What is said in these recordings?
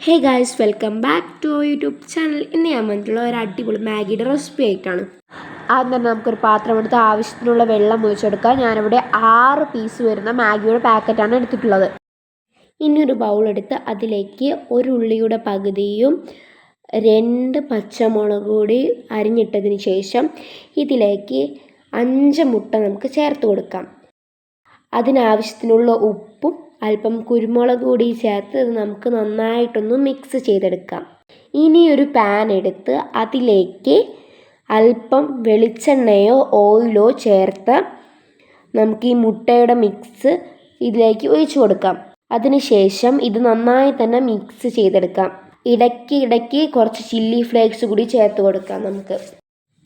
Hey guys, welcome back to YouTube channel. ഇന്ന് ഞാൻ വന്നിട്ടുള്ള ഒരു അടിപൊളി മാഗിയുടെ റെസിപ്പി ആയിട്ടാണ്. ആദ്യം തന്നെ നമുക്കൊരു പാത്രം എടുത്ത് ആവശ്യത്തിനുള്ള വെള്ളം ഒഴിച്ചെടുക്കാം. ഞാനിവിടെ 6 പീസ് വരുന്ന മാഗിയുടെ പാക്കറ്റാണ് എടുത്തിട്ടുള്ളത്. ഇനി ഒരു ബൗൾ എടുത്ത് അതിലേക്ക് ഒരു ഉള്ളിയുടെ പകുതിയും 2 പച്ചമുളക് കൂടി അരിഞ്ഞിട്ടതിന് ശേഷം ഇതിലേക്ക് 5 മുട്ട നമുക്ക് ചേർത്ത് കൊടുക്കാം. അതിനാവശ്യത്തിനുള്ള ഉപ്പും അല്പം കുരുമുളക് കൂടി ചേർത്ത് നമുക്ക് നന്നായിട്ടൊന്ന് മിക്സ് ചെയ്തെടുക്കാം. ഇനി ഒരു പാൻ എടുത്ത് അതിലേക്ക് അല്പം വെളിച്ചെണ്ണയോ ഓയിലോ ചേർത്ത് നമുക്ക് ഈ മുട്ടയുടെ മിക്സ് ഇതിലേക്ക് ഒഴിച്ചു കൊടുക്കാം. അതിനുശേഷം ഇത് നന്നായി തന്നെ മിക്സ് ചെയ്തെടുക്കാം. ഇടയ്ക്ക് കുറച്ച് ചില്ലി ഫ്ലേക്സ് കൂടി ചേർത്ത് കൊടുക്കാം നമുക്ക്.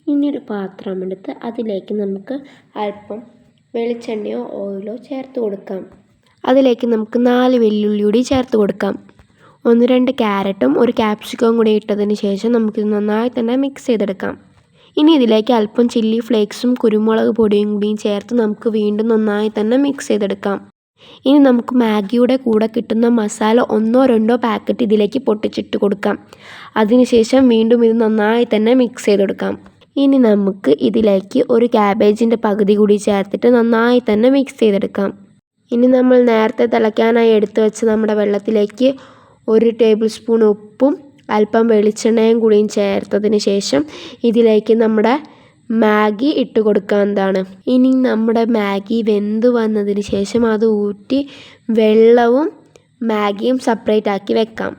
ഇനിയൊരു പാത്രം എടുത്ത് അതിലേക്ക് നമുക്ക് അല്പം വെളിച്ചെണ്ണയോ ഓയിലോ ചേർത്ത് കൊടുക്കാം. അതിലേക്ക് നമുക്ക് 4 വെല്ലുള്ളി കൂടി ചേർത്ത് കൊടുക്കാം. 1-2 ക്യാരറ്റും ഒരു ക്യാപ്സിക്കവും കൂടി ഇട്ടതിന് ശേഷം നമുക്കിത് നന്നായി തന്നെ മിക്സ് ചെയ്തെടുക്കാം. ഇനി ഇതിലേക്ക് അല്പം ചില്ലി ഫ്ലേക്സും കുരുമുളക് പൊടിയും കൂടിയും ചേർത്ത് നമുക്ക് വീണ്ടും നന്നായി തന്നെ മിക്സ് ചെയ്തെടുക്കാം. ഇനി നമുക്ക് മാഗിയുടെ കൂടെ കിട്ടുന്ന മസാല 1-2 പാക്കറ്റ് ഇതിലേക്ക് പൊട്ടിച്ചിട്ട് കൊടുക്കാം. അതിനുശേഷം വീണ്ടും ഇത് നന്നായി തന്നെ മിക്സ് ചെയ്തെടുക്കാം. ഇനി നമുക്ക് ഇതിലേക്ക് ഒരു ക്യാബേജിൻ്റെ പകുതി കൂടി ചേർത്തിട്ട് നന്നായി തന്നെ മിക്സ് ചെയ്തെടുക്കാം. ഇനി നമ്മൾ നേരത്തെ തിളയ്ക്കാനായി എടുത്തു വെച്ച നമ്മുടെ വെള്ളത്തിലേക്ക് 1 ടേബിൾ സ്പൂൺ ഉപ്പും അല്പം വെളിച്ചെണ്ണയും കൂടിയും ചേർത്തതിന് ശേഷം ഇതിലേക്ക് നമ്മുടെ മാഗി ഇട്ട് കൊടുക്കാവുന്നതാണ്. ഇനി നമ്മുടെ മാഗി വെന്ത് വന്നതിന് ശേഷം അത് ഊറ്റി വെള്ളവും മാഗിയും സെപ്പറേറ്റ് ആക്കി വെക്കാം.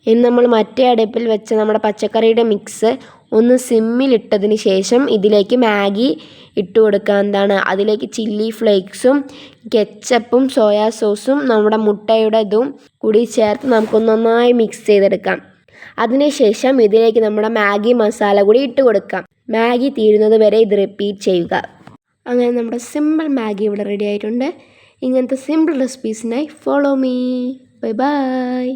ഇനി നമ്മൾ മറ്റേ അടുപ്പിൽ വെച്ച നമ്മുടെ പച്ചക്കറിയുടെ മിക്സ് ഒന്ന് സിമ്മിലിട്ടതിന് ശേഷം ഇതിലേക്ക് മാഗി ഇട്ട് കൊടുക്കാവുന്നതാണ്. അതിലേക്ക് ചില്ലി ഫ്ലേക്സും കെച്ചപ്പും സോയാ സോസും നമ്മുടെ മുട്ടയുടെ ഇതും കൂടി ചേർത്ത് നമുക്കൊന്ന് നന്നായി മിക്സ് ചെയ്തെടുക്കാം. അതിനുശേഷം ഇതിലേക്ക് നമ്മുടെ മാഗി മസാല കൂടി ഇട്ട് കൊടുക്കാം. മാഗി തീരുന്നത് വരെ ഇത് റിപ്പീറ്റ് ചെയ്യുക. അങ്ങനെ നമ്മുടെ സിമ്പിൾ മാഗി ഇവിടെ റെഡി ആയിട്ടുണ്ട്. ഇങ്ങനത്തെ സിമ്പിൾ റെസിപ്പീസിനായി ഫോളോ മീ. Bye by.